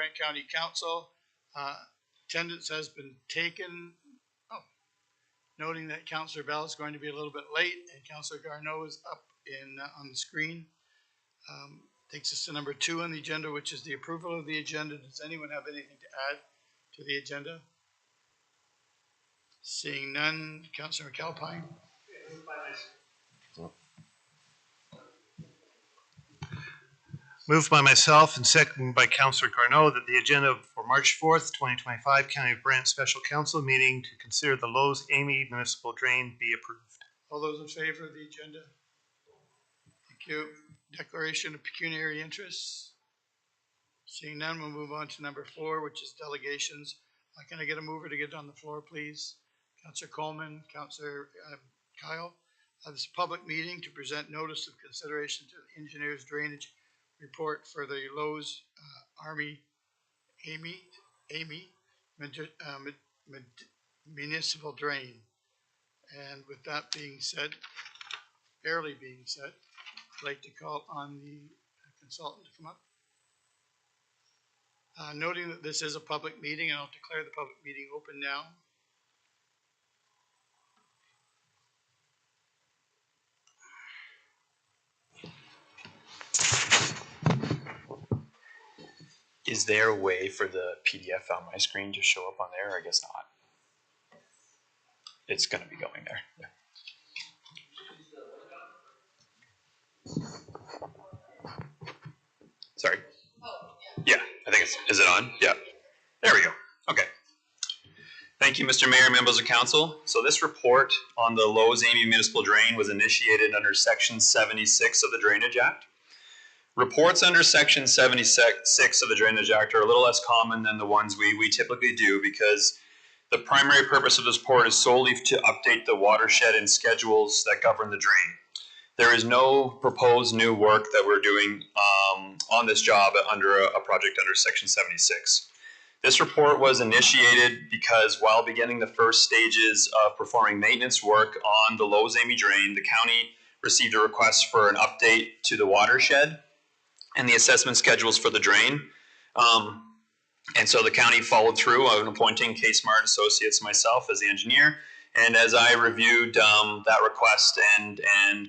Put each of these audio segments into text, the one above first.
Joint County Council. Attendance has been taken. Oh, noting that Councillor Bell is going to be a little bit late and Councillor Garneau is up on the screen. Takes us to number 2 on the agenda, which is the approval of the agenda. Does anyone have anything to add to the agenda? Seeing none, Councillor McAlpine. Moved by myself and seconded by Councillor Garneau that the agenda for March 4th, 2025 County of Brant Special Council meeting to consider the Lowe's-Amy Municipal Drain be approved. All those in favor of the agenda? Thank you. Declaration of pecuniary interests. Seeing none, we'll move on to number 4, which is delegations. Can I get a mover to get on the floor, please? Councillor Coleman, Councillor Kyle. This is a public meeting to present notice of consideration to the engineer's drainage report for the Lowe's Amy municipal drain. And with that being said, barely being said, I'd like to call on the consultant to come up. Noting that this is a public meeting, and I'll declare the public meeting open now. Is there a way for the PDF on my screen to show up on there? I guess not. It's going to be going there. Yeah. Sorry. Yeah, I think it's, is it on? Yeah. There we go. Okay. Thank you, Mr. Mayor, members of council. So this report on the Lowe's-Amy Municipal Drain was initiated under Section 76 of the Drainage Act. Reports under Section 76 of the Drainage Act are a little less common than the ones we typically do because the primary purpose of this report is solely to update the watershed and schedules that govern the drain. There is no proposed new work that we're doing on this job under a project under Section 76. This report was initiated because while beginning the first stages of performing maintenance work on the Lowe's-Amy Drain, the county received a request for an update to the watershed and the assessment schedules for the drain. And so the county followed through on appointing K-Smart Associates myself as the engineer. And as I reviewed that request and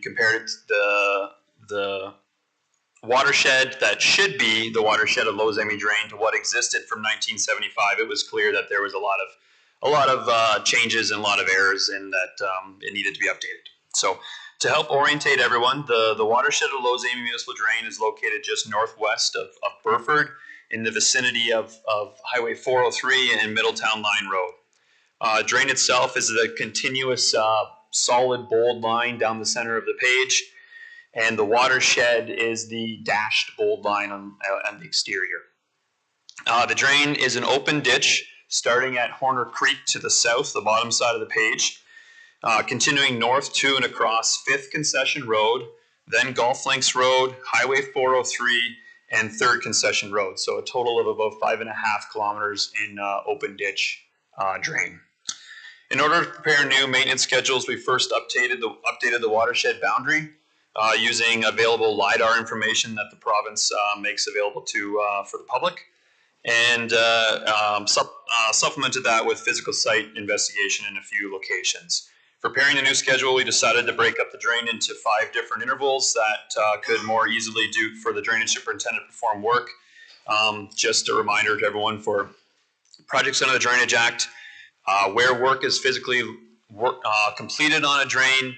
compared it to the watershed that should be the watershed of Lowe's-Amy Drain to what existed from 1975, it was clear that there was a lot of changes and a lot of errors in that it needed to be updated. So to help orientate everyone, the watershed of Lowe's-Amy Municipal Drain is located just northwest of Burford in the vicinity of Highway 403 and Middletown Line Road. Drain itself is a continuous solid bold line down the center of the page, and the watershed is the dashed bold line on the exterior. The drain is an open ditch starting at Horner Creek to the south, the bottom side of the page, continuing north to and across 5th Concession Road, then Golf Links Road, Highway 403, and 3rd Concession Road. So a total of about 5.5 kilometers in open ditch drain. In order to prepare new maintenance schedules, we first updated the watershed boundary using available LiDAR information that the province makes available for the public, and supplemented that with physical site investigation in a few locations. For preparing the new schedule, we decided to break up the drain into 5 different intervals that could more easily do for the drainage superintendent to perform work. Just a reminder to everyone for projects under the Drainage Act, where work is physically completed on a drain,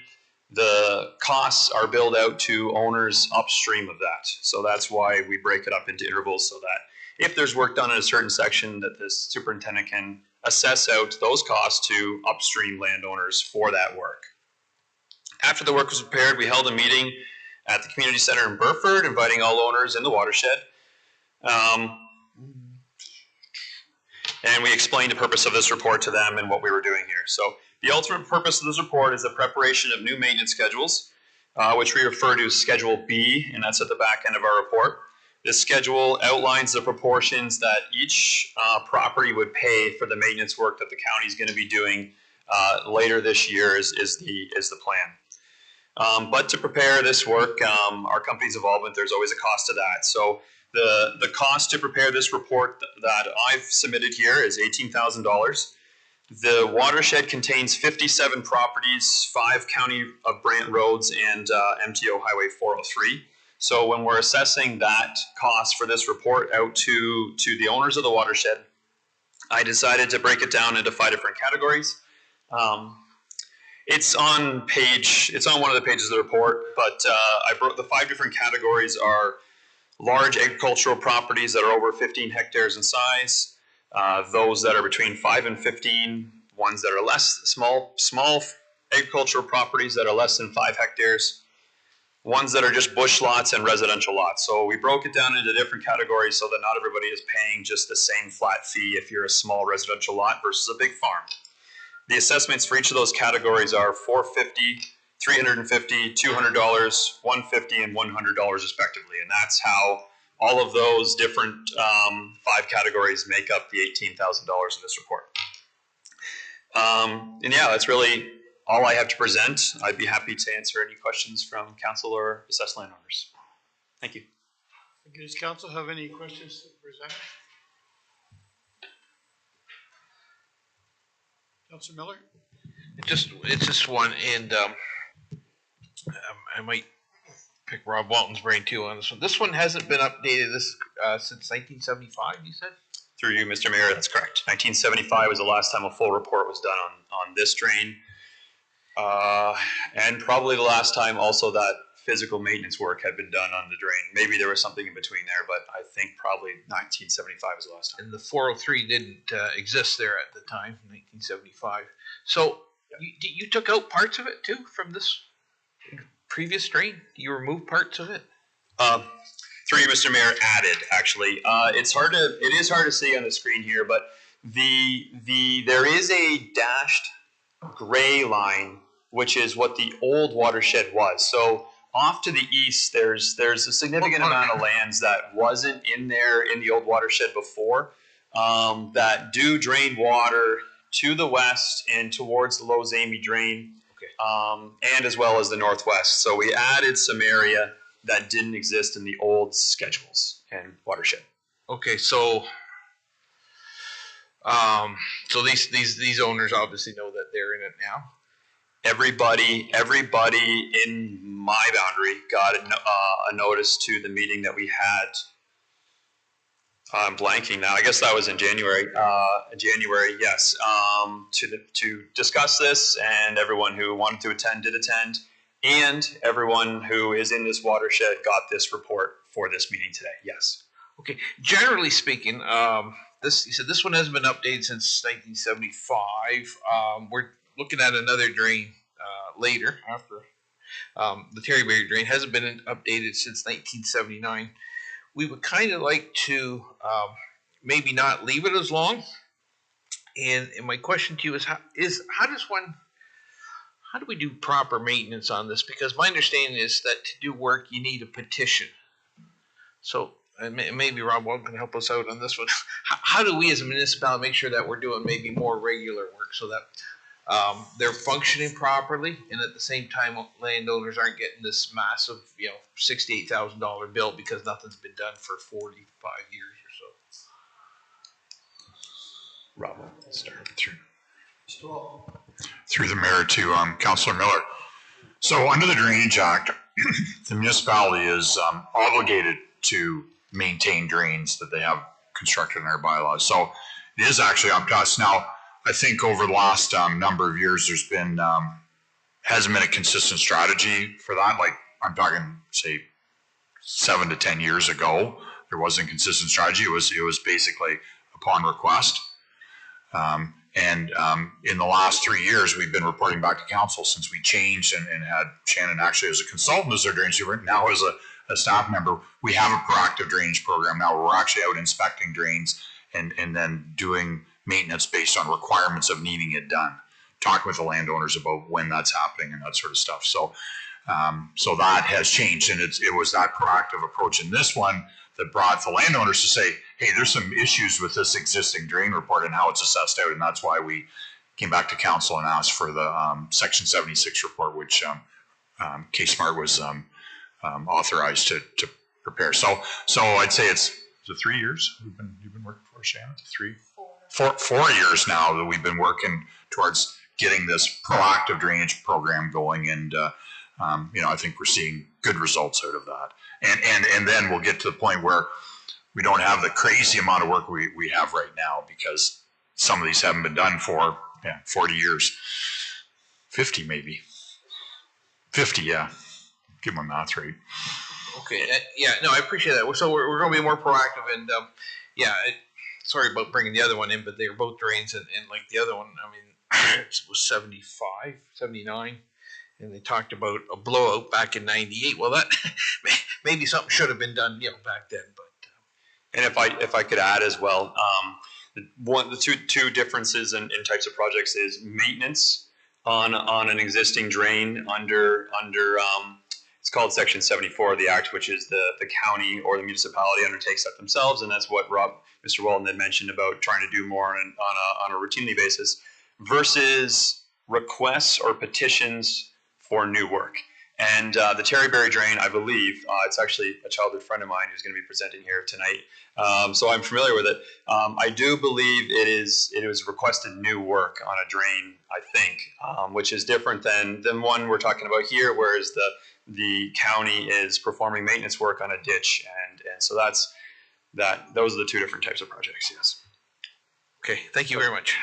the costs are billed out to owners upstream of that. So that's why we break it up into intervals so that if there's work done in a certain section that the superintendent can assess out those costs to upstream landowners for that work. After the work was prepared, we held a meeting at the community center in Burford, inviting all owners in the watershed. And we explained the purpose of this report to them and what we were doing here. So the ultimate purpose of this report is the preparation of new maintenance schedules, which we refer to as Schedule B, and that's at the back end of our report. This schedule outlines the proportions that each property would pay for the maintenance work that the county is going to be doing later this year is the plan. But to prepare this work, our company's involvement, there's always a cost to that. So The cost to prepare this report that I've submitted here is $18,000. The watershed contains 57 properties, 5 County of Brant roads, and MTO Highway 403. So when we're assessing that cost for this report out to the owners of the watershed, I decided to break it down into 5 different categories. It's on one of the pages of the report, but I broke the 5 different categories are large agricultural properties that are over 15 hectares in size, those that are between 5 and 15, ones that are less small agricultural properties that are less than 5 hectares, ones that are just bush lots and residential lots. So we broke it down into different categories so that not everybody is paying just the same flat fee if you're a small residential lot versus a big farm. The assessments for each of those categories are $450, $350, $200, $150, and $100 respectively. And that's how all of those different 5 categories make up the $18,000 in this report. And yeah, that's really all I have to present. I'd be happy to answer any questions from council or assessed landowners. Thank you. Does council have any questions to present? Councilor Miller? It's just one, and I might pick Rob Walton's brain too on this one. This one hasn't been updated since 1975, you said? Through you, Mr. Mayor, that's correct. 1975 was the last time a full report was done on this drain. And probably the last time also that physical maintenance work had been done on the drain. Maybe there was something in between there, but I think probably 1975 was the last time. And the 403 didn't exist there at the time, 1975. So you took out parts of it too from this previous drain? You removed parts of it? Through you, Mr. Mayor, added actually. It is hard to see on the screen here, but there is a dashed gray line, which is what the old watershed was. So off to the east, there's a significant amount of lands that wasn't in there in the old watershed before, that do drain water to the west and towards the Lowe's Amy drain, and as well as the northwest. So we added some area that didn't exist in the old schedules and watershed. Okay, so these owners obviously know that they're in it now. Everybody in my boundary got a notice to the meeting that we had. I'm blanking now. I guess that was in January. January, yes. To discuss this, and everyone who wanted to attend did attend, and everyone who is in this watershed got this report for this meeting today. Yes. Okay. Generally speaking, you said this one hasn't been updated since 1975. We're looking at another drain later after the Terryberry drain hasn't been updated since 1979. We would kind of like to maybe not leave it as long. And my question to you is how do we do proper maintenance on this? Because my understanding is that to do work, you need a petition. So maybe Rob Walton can help us out on this one. How do we as a municipality make sure that we're doing maybe more regular work so that they're functioning properly, and at the same time landowners aren't getting this massive, $68,000 bill because nothing's been done for 45 years or so? Rob, start through the mayor to Councillor Miller. So under the Drainage Act, the municipality is obligated to maintain drains that they have constructed in our bylaws. So it is actually up to us. Now, I think over the last number of years, there's been hasn't been a consistent strategy for that. Like I'm talking, say, 7 to 10 years ago, there wasn't a consistent strategy. It was basically upon request. And in the last 3 years, we've been reporting back to council since we changed and had Shannon actually as a consultant as our drainage superintendent, now as a staff member. We have a proactive drainage program now where we're actually out inspecting drains and then doing maintenance based on requirements of needing it done. Talk with the landowners about when that's happening and that sort of stuff. So that has changed, and it was that proactive approach in this one that brought the landowners to say, hey, there's some issues with this existing drain report and how it's assessed out, and that's why we came back to council and asked for the Section 76 report, which K-Smart was authorized to repair. So I'd say is it 3 years you've been working for, Shannon? 4 years now that we've been working towards getting this proactive drainage program going, and I think we're seeing good results out of that. And then we'll get to the point where we don't have the crazy amount of work we have right now, because some of these haven't been done for 40 years, 50 maybe, 50. Yeah, get my math right. Okay. Yeah. No, I appreciate that. So we're going to be more proactive, and sorry about bringing the other one in, but they were both drains, and like the other one, I mean, it was 75, 79, and they talked about a blowout back in 98. Well, that maybe something should have been done, back then, but. And if I could add as well, the two differences in types of projects is maintenance on an existing drain under it's called Section 74 of the Act, which is the county or the municipality undertakes that themselves, and that's what Mr. Walton had mentioned about trying to do more on a routinely basis, versus requests or petitions for new work. And the Terryberry drain, I believe, it's actually a childhood friend of mine who's going to be presenting here tonight. So I'm familiar with it. I do believe it was requested new work on a drain, I think, which is different than one we're talking about here, whereas the county is performing maintenance work on a ditch, and so those are the two different types of projects. Yes. Okay. Thank you very much.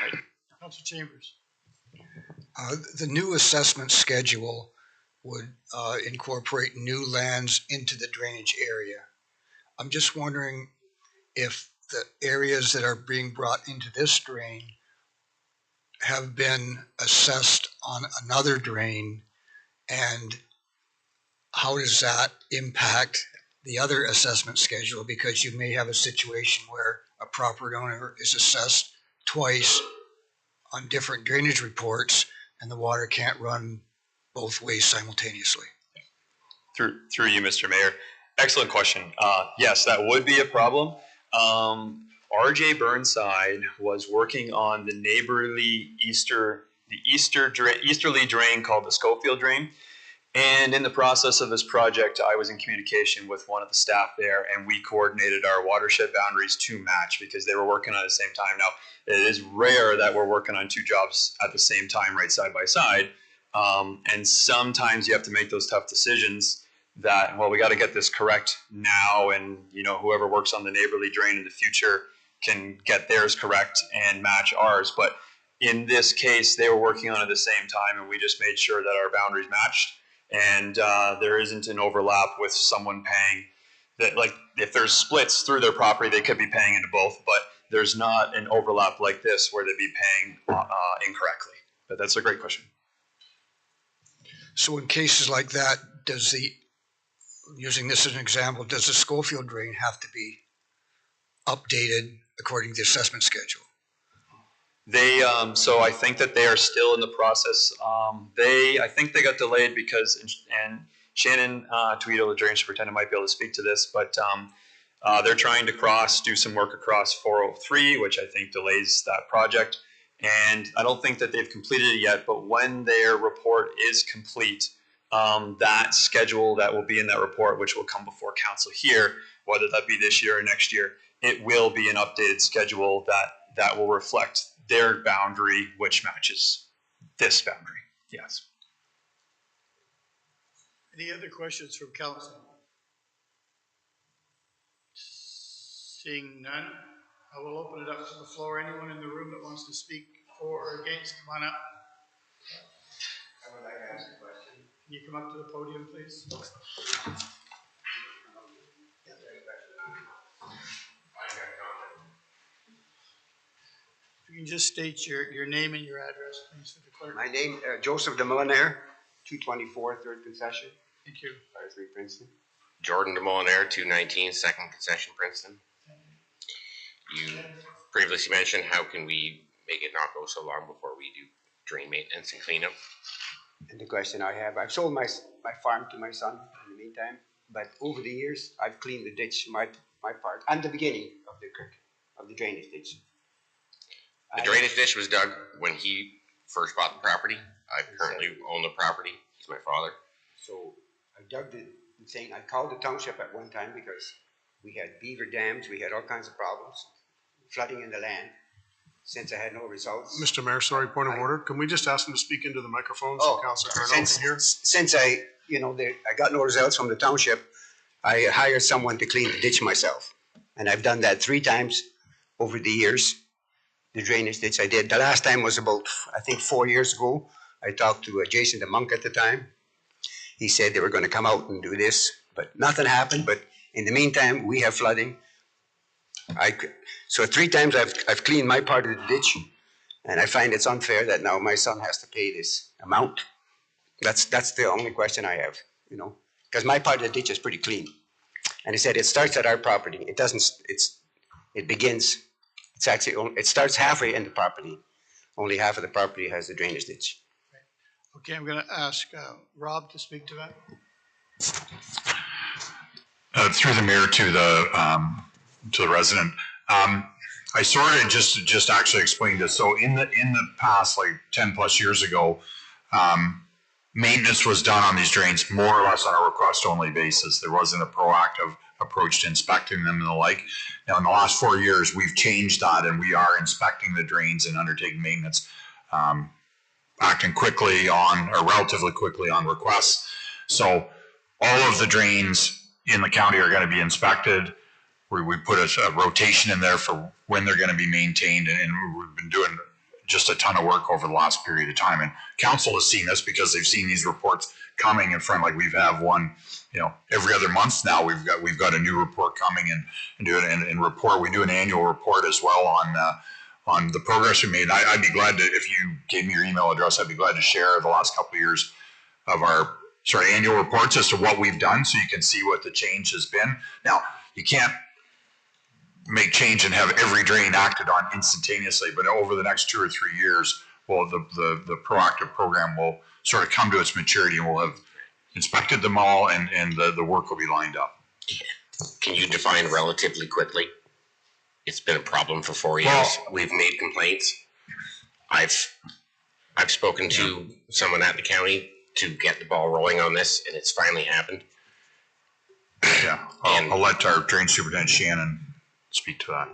Councilor Chambers. The new assessment schedule would incorporate new lands into the drainage area. I'm just wondering if the areas that are being brought into this drain have been assessed on another drain, and how does that impact the other assessment schedule? Because you may have a situation where a property owner is assessed twice on different drainage reports, and the water can't run both ways simultaneously. Through you, Mr. Mayor. Excellent question. Yes, that would be a problem. R.J. Burnside was working on the neighborly easterly drain called the Schofield Drain. And in the process of this project, I was in communication with one of the staff there, and we coordinated our watershed boundaries to match because they were working on it at the same time. Now, it is rare that we're working on two jobs at the same time, right side by side. And sometimes you have to make those tough decisions that, well, we got to get this correct now, and whoever works on the neighborly drain in the future can get theirs correct and match ours. But in this case, they were working on it at the same time, and we just made sure that our boundaries matched, and there isn't an overlap with someone paying that. Like, if there's splits through their property, they could be paying into both, but there's not an overlap like this where they'd be paying incorrectly. But that's a great question. So in cases like that, using this as an example, does the Schofield drain have to be updated according to the assessment schedule? They, so I think that they are still in the process. I think they got delayed because, and Shannon Tweedle, the drainage superintendent, might be able to speak to this, but they're trying to do some work across 403, which I think delays that project. And I don't think that they've completed it yet, but when their report is complete, that schedule that will be in that report, which will come before council here, whether that be this year or next year, it will be an updated schedule that will reflect their boundary, which matches this boundary. Yes. Any other questions from council? Seeing none, I will open it up to the floor. Anyone in the room that wants to speak for or against, come on up. I would like to ask a question. Can you come up to the podium, please? If you can just state your name and your address, please, for the clerk. My name, Joseph de Molinaire, 224 3rd Concession, Thank you. Fire 3 Princeton. Jordan de Molinaire, 219 2nd Concession, Princeton. You previously mentioned how can we make it not go so long before we do drain maintenance and cleanup. And the question I have, I've sold my farm to my son in the meantime, but over the years, I've cleaned the ditch, my part, and the beginning of the creek, of the drainage ditch. The drainage ditch was dug when he first bought the property. I currently own the property. He's my father. So I dug the thing. I called the township at one time because we had beaver dams, we had all kinds of problems, flooding in the land. Since I had no results. Mr. Mayor, sorry, point of order. Can we just ask him to speak into the microphone so Oh, Councilor Carnell can hear? Since I got no results from the township, I hired someone to clean the ditch myself. And I've done that 3 times over the years. The drainage ditch I did. The last time was about, I think, 4 years ago. I talked to Jason the Monk at the time. He said they were going to come out and do this, but nothing happened. But in the meantime, we have flooding. So 3 times I've cleaned my part of the ditch, and I find it's unfair that now my son has to pay this amount. That's the only question I have, because my part of the ditch is pretty clean. And he said it starts at our property. It doesn't. It starts halfway in the property. Only half of the property has the drainage ditch. Okay, I'm going to ask Rob to speak to that. Through the mayor to the resident. I sort of just actually explained this. So in the past, like 10 plus years ago, maintenance was done on these drains more or less on a request only basis. There wasn't a proactive approach to inspecting them and the like. Now in the last 4 years, we've changed that and we are inspecting the drains and undertaking maintenance, acting quickly on, or relatively quickly on requests. So all of the drains in the county are going to be inspected. We put a rotation in there for when they're going to be maintained, and we've been doing just a ton of work over the last period of time. And council has seen this because they've seen these reports coming in front. Like we've had one, every other month now. We've got a new report coming and do it and report. We do an annual report as well on the progress we made. I'd be glad to, if you gave me your email address, I'd be glad to share the last couple of years of our annual reports as to what we've done, so you can see what the change has been. Now you can't make change and have every drain acted on instantaneously, but over the next 2 or 3 years, well, the proactive program will sort of come to its maturity, and we'll have inspected them all, and the work will be lined up. Can you define relatively quickly? It's been a problem for 4 years. We've made complaints. I've spoken to someone at the county to get the ball rolling on this, and it's finally happened. Yeah, I'll let our drain superintendent Shannon speak to that.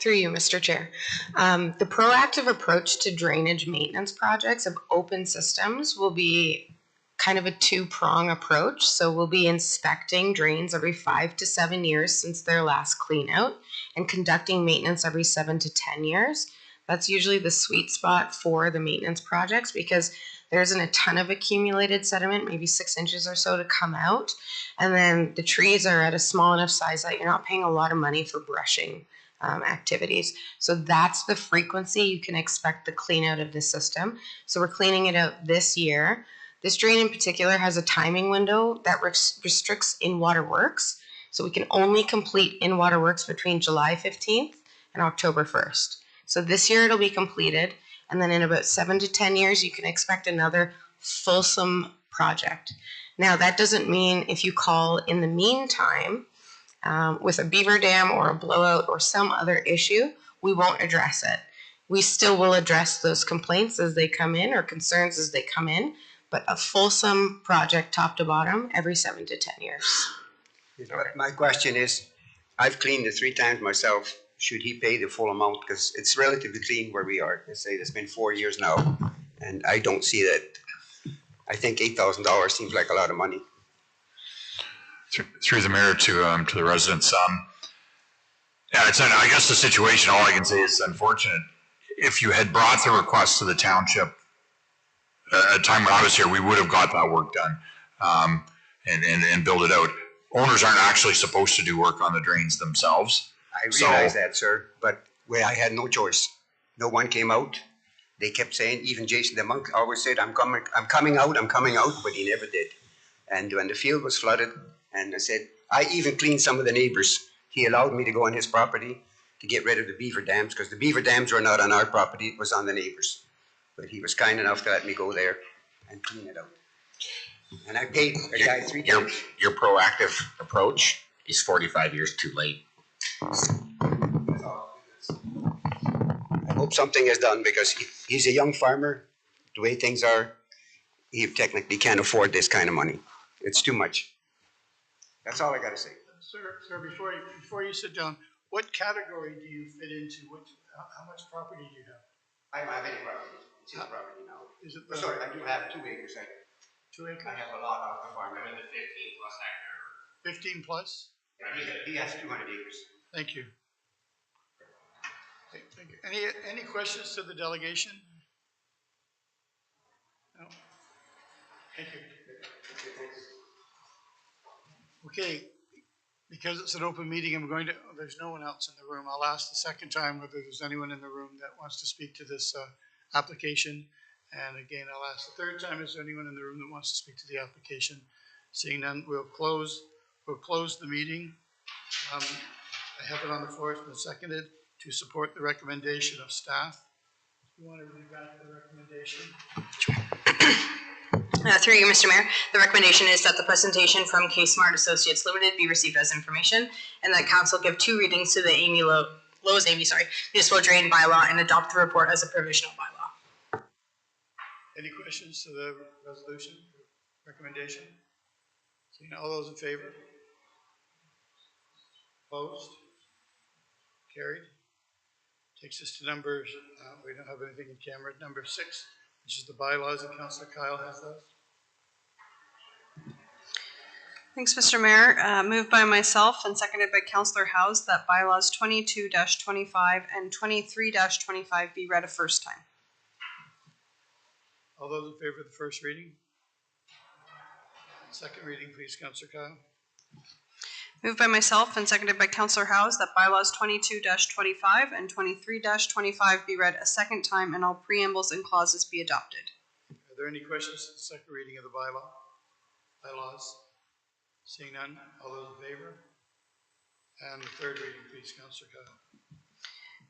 Through you, Mr. Chair. The proactive approach to drainage maintenance projects of open systems will be kind of a 2-prong approach. So we'll be inspecting drains every 5 to 7 years since their last clean out, and conducting maintenance every 7 to 10 years. That's usually the sweet spot for the maintenance projects, because there isn't a ton of accumulated sediment, maybe 6 inches or so to come out. And then the trees are at a small enough size that you're not paying a lot of money for brushing activities. So that's the frequency you can expect the clean out of the system. So we're cleaning it out this year. This drain in particular has a timing window that restricts in-water works. So we can only complete in-water works between July 15th and October 1st. So this year it'll be completed. And then in about 7 to 10 years, you can expect another fulsome project. Now, that doesn't mean if you call in the meantime with a beaver dam or a blowout or some other issue, we won't address it. We still will address those complaints as they come in, or concerns as they come in, but a fulsome project top to bottom every 7 to 10 years. But my question is, I've cleaned it 3 times myself. Should he pay the full amount? Because it's relatively clean where we are. Let's say it's been 4 years now, and I don't see that. I think $8,000 seems like a lot of money. Through the mayor to the residents. Yeah, I guess the situation, all I can say is unfortunate. If you had brought the request to the township at a time when I was here, we would have got that work done and build it out. Owners aren't actually supposed to do work on the drains themselves. I realize that, sir, but I had no choice. No one came out. They kept saying, even Jason the Monk always said, I'm coming out, but he never did. And when the field was flooded, and I said, I even cleaned some of the neighbors. He allowed me to go on his property to get rid of the beaver dams, because the beaver dams were not on our property, it was on the neighbors. But he was kind enough to let me go there and clean it out. And I paid a guy 3 times. Your proactive approach is 45 years too late. I hope something is done, because he's a young farmer. The way things are, he technically can't afford this kind of money. It's too much. That's all I gotta say. Sir, before you sit down, what category do you fit into? How much property do you have? I don't have any property. It's his property now. Is it Oh, sorry, I do have 2 acres. 2 acres? I have a lot off the farm. I'm in the 15+ hectare. 15 plus? Yeah, he has 200 acres. Thank you. Thank you. Any questions to the delegation? No? Thank you. Okay, because it's an open meeting, there's no one else in the room. I'll ask the second time whether there's anyone in the room that wants to speak to this application. And again, I'll ask the third time, is there anyone in the room that wants to speak to the application? Seeing none, we'll close the meeting. I have it on the floor, it's been seconded to support the recommendation of staff. You want to read back the recommendation? Through you, Mr. Mayor, the recommendation is that the presentation from K-Smart Associates Limited be received as information, and that council give 2 readings to the Lowe's municipal drain bylaw and adopt the report as a provisional bylaw. Any questions to the resolution, recommendation? Seeing all those in favor? Opposed? Carried. Takes us to number, we don't have anything in camera, number 6, which is the bylaws, and Councillor Kyle has those. Thanks, Mr. Mayor. Moved by myself and seconded by Councillor House that bylaws 22-25 and 23-25 be read a first time. All those in favor of the first reading? Second reading, please, Councillor Kyle. Moved by myself and seconded by Councillor House that bylaws 22-25 and 23-25 be read a second time and all preambles and clauses be adopted. Are there any questions to the second reading of the bylaws? Seeing none, all those in favor? And the third reading, please, Councillor Kyle.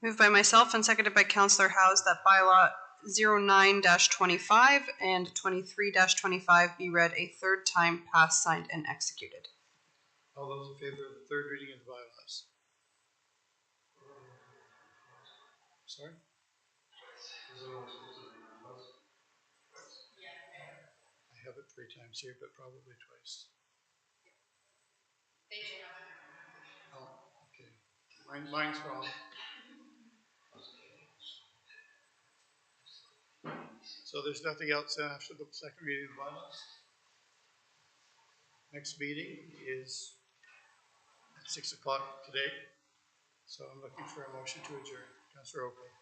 Moved by myself and seconded by Councillor House that bylaw 09-25 and 23-25 be read a third time, passed, signed, and executed. All those in favor of the third reading of the bylaws? Sorry? I have it 3 times here, but probably twice. Oh, okay. Mine's wrong. So there's nothing else after the second reading of the bylaws? Next meeting is at 6 o'clock today. So I'm looking for a motion to adjourn. Councillor Oakley.